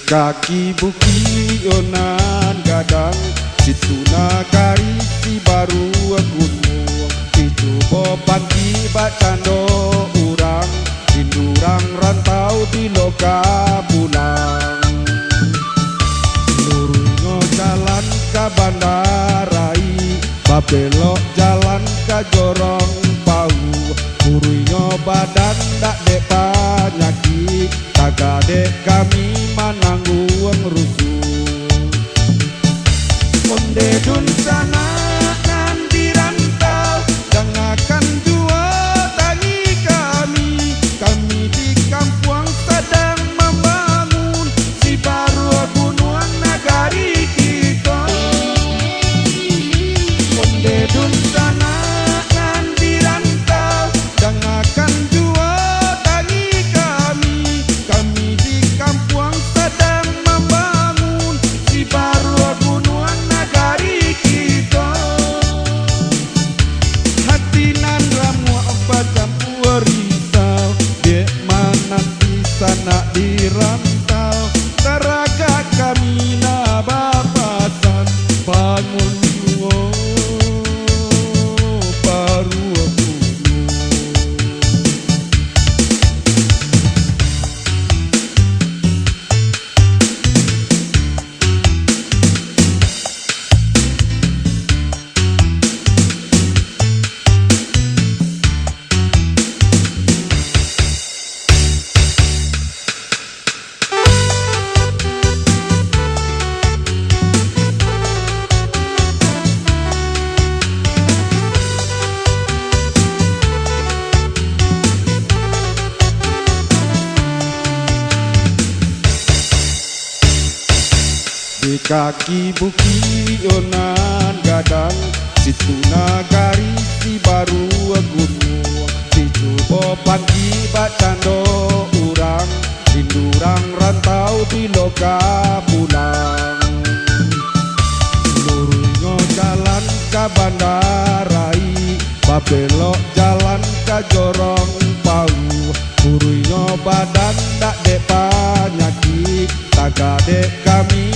kaki buki onan gadang situ nagari si baru gunung itu boban tiba cando urang indurang rantau di loka pulang lurungo jalan ke bandarai babelok jalan ke jorong pau kuruinyo badan dak dek panyaki taga dek kami manangguang rusuh onde dun sana nan dirantau dengarkan jua tangi kami di kampung sedang membangun si baru gunung nagari kita onde dun sana nan dirantau dengarkan jua tangi kami di kampung sedang membangun si baru gunung nagari kita hati nan ramu apa campur risau dek mana di sana dirantau teraga kami na bapasan bangun jua baru gunung. Di kaki buki onan gadang situ nagari si baru gunung situ boban tiba cando urang indurang rantau di loka pulang lurungo jalan ke bandarai babelok jalan ke jorong pau kuruinyo badan dak dek panyaki taga dek kami